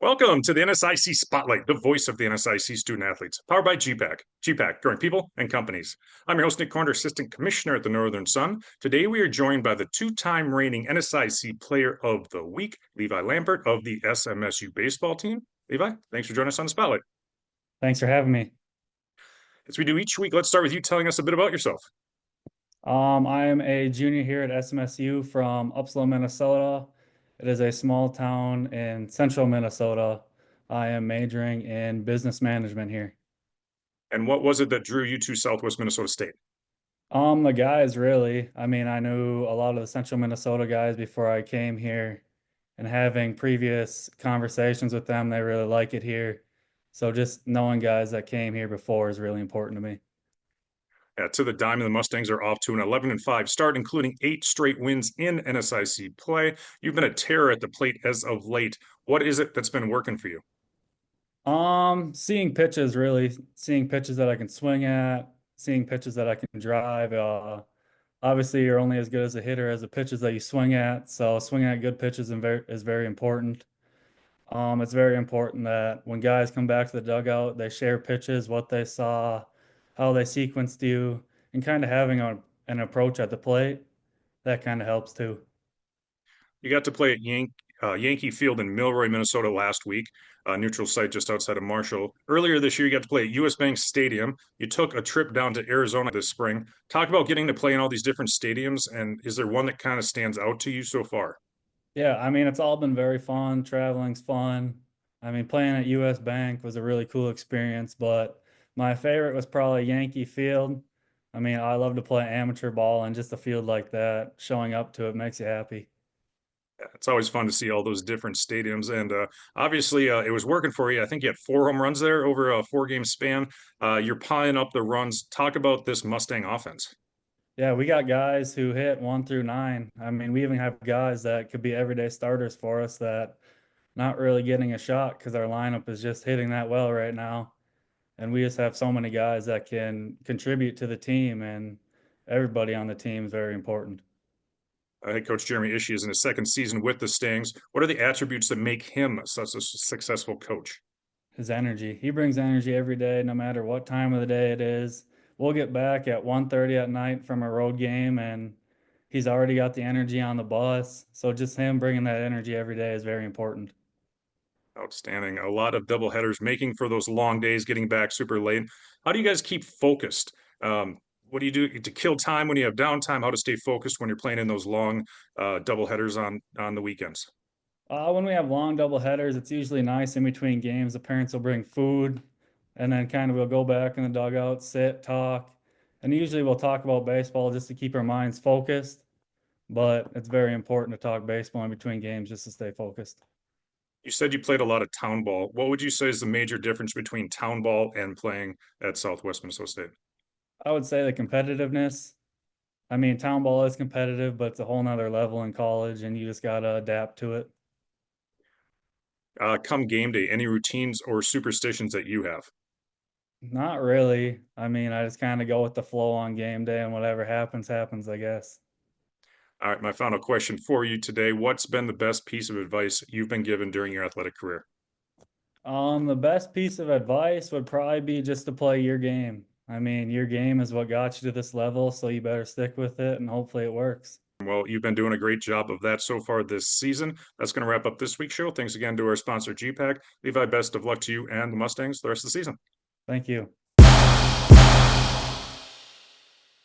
Welcome to the NSIC Spotlight, the voice of the NSIC student athletes, powered by gpac. gpac, growing people and companies. I'm your host, Nick Corner, Assistant Commissioner at the Northern Sun. Today, we are joined by the two-time reigning NSIC Player of the Week, Levi Lampert of the SMSU baseball team. Levi, thanks for joining us on the Spotlight. Thanks for having me. As we do each week, let's start with you telling us a bit about yourself. I am a junior here at SMSU from Upslow, Minnesota. It is a small town in central Minnesota. I am majoring in business management here. And what was it that drew you to Southwest Minnesota State? The guys really. I knew a lot of the central Minnesota guys before I came here, and having previous conversations with them, they really like it here. So just knowing guys that came here before is really important to me. To the Diamond, the Mustangs are off to an 11-5 start, including 8 straight wins in NSIC play. You've been a terror at the plate as of late. What is it that's been working for you? Seeing pitches really, seeing pitches that I can swing at, seeing pitches that I can drive. Obviously, you're only as good as a hitter as the pitches that you swing at. So swinging at good pitches is very important. It's very important that when guys come back to the dugout, they share pitches, what they saw, how they sequenced you, and kind of having an approach at the plate. That kind of helps too. You got to play at Yankee Field in Milroy, Minnesota last week, a neutral site just outside of Marshall. Earlier this year, you got to play at US Bank Stadium. You took a trip down to Arizona this spring. Talk about getting to play in all these different stadiums, and is there one that kind of stands out to you so far? Yeah, it's all been very fun. Traveling's fun. Playing at US Bank was a really cool experience, but my favorite was probably Yankee Field. I love to play amateur ball, and just a field like that, showing up to it makes you happy. It's always fun to see all those different stadiums, and obviously it was working for you. I think you had 4 home runs there over a 4 game span. You're piling up the runs. Talk about this Mustang offense. Yeah, we got guys who hit 1 through 9. We even have guys that could be everyday starters for us that not really getting a shot because our lineup is just hitting that well right now. And we just have so many guys that can contribute to the team, and everybody on the team is very important. Head coach Jeremy Ishii is in his second season with the Stings. What are the attributes that make him such a successful coach? His energy. He brings energy every day, no matter what time of the day it is. We'll get back at 1:30 at night from a road game, and he's already got the energy on the bus. So just him bringing that energy every day is very important. Outstanding. A lot of double headers, making for those long days, getting back super late. How do you guys keep focused? What do you do to kill time when you have downtime? How to stay focused when you're playing in those long double headers on the weekends? When we have long double headers, it's usually nice in between games. The parents will bring food, and then kind of we'll go back in the dugout, sit, talk, and usually we'll talk about baseball just to keep our minds focused. But it's very important to talk baseball in between games just to stay focused. You said you played a lot of town ball. What would you say is the major difference between town ball and playing at Southwest Minnesota State? I would say the competitiveness. Town ball is competitive, but it's a whole nother level in college, and you just gotta adapt to it. Come game day, any routines or superstitions that you have? Not really. I just kind of go with the flow on game day, and whatever happens, happens, I guess. All right, my final question for you today. What's been the best piece of advice you've been given during your athletic career? The best piece of advice would probably be just to play your game. Your game is what got you to this level, so you better stick with it, and hopefully it works. Well, you've been doing a great job of that so far this season. That's going to wrap up this week's show. Thanks again to our sponsor, gpac. Levi, best of luck to you and the Mustangs the rest of the season. Thank you.